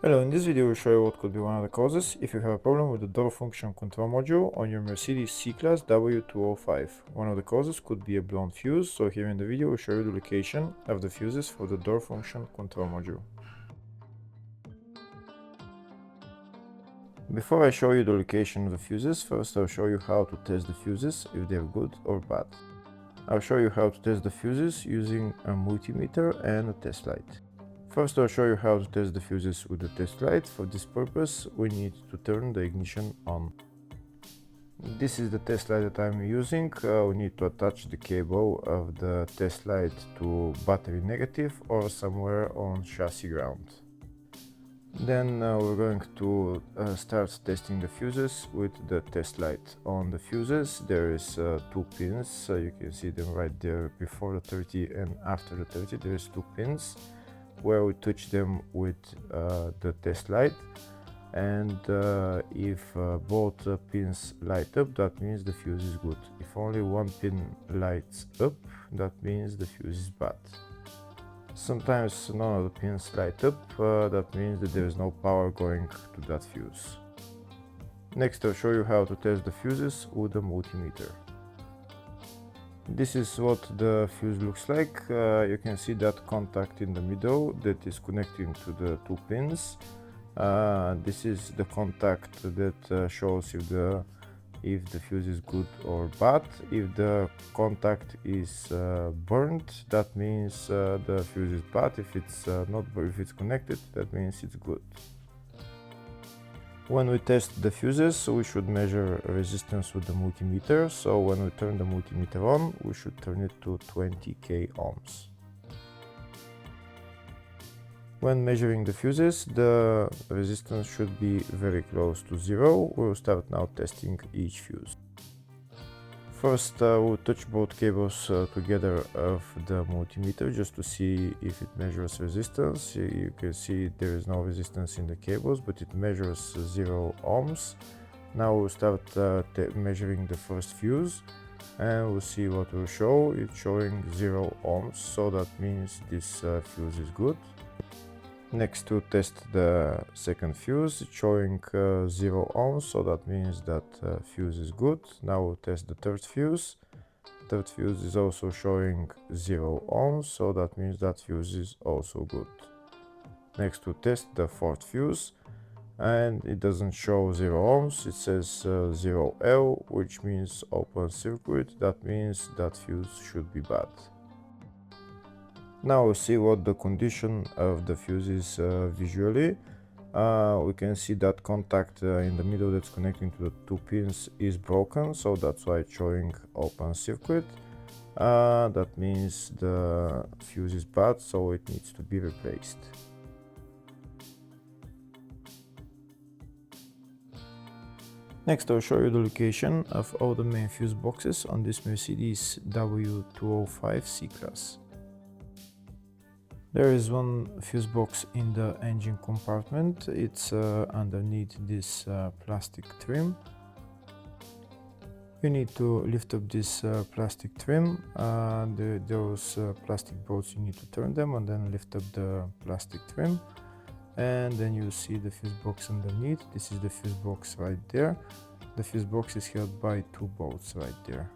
Hello, in this video we'll show you what could be one of the causes if you have a problem with the door function control module on your Mercedes C-Class W205. One of the causes could be a blown fuse, so here in the video we'll show you the location of the fuses for the door function control module. Before I show you the location of the fuses, first I'll show you how to test the fuses, if they're good or bad. I'll show you how to test the fuses using a multimeter and a test light. First, I'll show you how to test the fuses with the test light. For this purpose, we need to turn the ignition on. This is the test light that I'm using. We need to attach the cable of the test light to battery negative or somewhere on chassis ground. Then we're going to start testing the fuses with the test light. On the fuses there is two pins, so you can see them right there before the 30 and after the 30 there is two pins where we touch them with the test light, and if both pins light up, that means the fuse is good. If only one pin lights up, that means the fuse is bad. Sometimes none of the pins light up, that means that there is no power going to that fuse. Next I'll show you how to test the fuses with a multimeter. This is what the fuse looks like. You can see that contact in the middle that is connecting to the two pins. This is the contact that shows if the fuse is good or bad. If the contact is burned, that means the fuse is bad. If it's if it's connected, that means it's good. When we test the fuses, we should measure resistance with the multimeter. So when we turn the multimeter on, we should turn it to 20k ohms. When measuring the fuses, the resistance should be very close to zero. We'll start now testing each fuse. First, we'll touch both cables together of the multimeter just to see if it measures resistance. You can see there is no resistance in the cables, but it measures 0 ohms. Now we'll start measuring the first fuse, and we'll see what will show. It's showing 0 ohms, so that means this fuse is good. Next, to test the second fuse, it's showing 0 ohms, so that means that fuse is good. Now we'll test the third fuse. Third fuse is also showing 0 ohms, so that means that fuse is also good. Next, to test the fourth fuse, and it doesn't show 0 ohms, it says 0L, which means open circuit. That means that fuse should be bad. Now we'll see what the condition of the fuse is visually. We can see that contact in the middle that's connecting to the two pins is broken, so that's why it's showing open circuit. That means the fuse is bad, so it needs to be replaced. Next I'll show you the location of all the main fuse boxes on this Mercedes W205 C-Class. There is one fuse box in the engine compartment. It's underneath this plastic trim. You need to lift up this plastic trim. Those plastic bolts, you need to turn them and then lift up the plastic trim. And then you see the fuse box underneath. This is the fuse box right there. The fuse box is held by two bolts right there.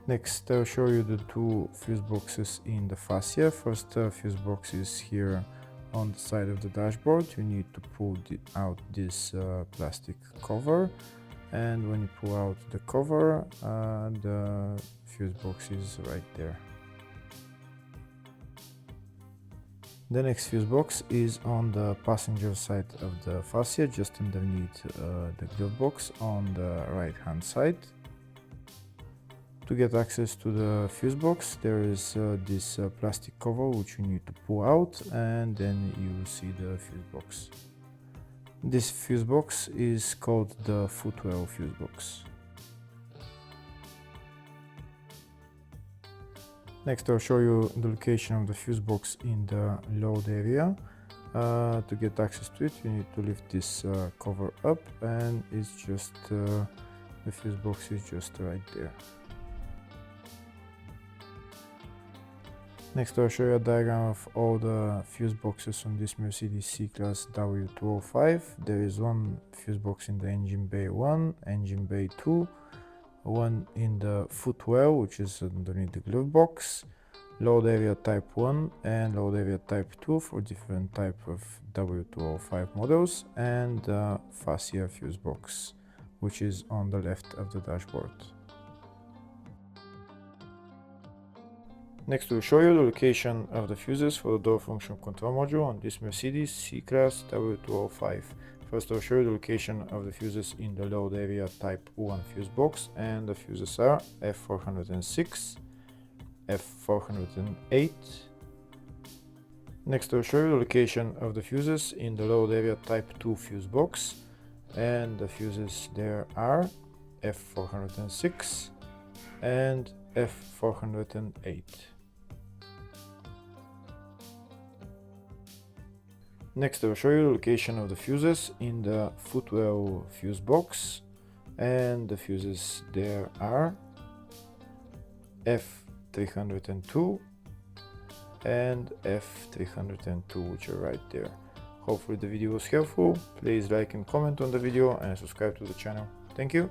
Next, I'll show you the two fuse boxes in the fascia. First fuse box is here on the side of the dashboard. You need to pull out this plastic cover, and when you pull out the cover, the fuse box is right there. The next fuse box is on the passenger side of the fascia, just underneath the glove box on the right hand side. To get access to the fuse box, there is this plastic cover which you need to pull out, and then you will see the fuse box. This fuse box is called the footwell fuse box. Next I'll show you the location of the fuse box in the load area. To get access to it, you need to lift this cover up, and it's just the fuse box is just right there. Next I'll show you a diagram of all the fuse boxes on this Mercedes C-Class W205. There is one fuse box in the engine bay 1, engine bay 2, one in the footwell, which is underneath the glove box, load area type 1 and load area type 2 for different type of W205 models, and the fascia fuse box, which is on the left of the dashboard. Next we'll show you the location of the fuses for the door function control module on this Mercedes C-Class W205. First I'll show you the location of the fuses in the load area type 1 fuse box, and the fuses are F406, F408. Next I'll show you the location of the fuses in the load area type 2 fuse box, and the fuses there are F406 and F408. Next I will show you the location of the fuses in the footwell fuse box, and the fuses there are F302 and F302, which are right there. Hopefully the video was helpful. Please like and comment on the video and subscribe to the channel. Thank you.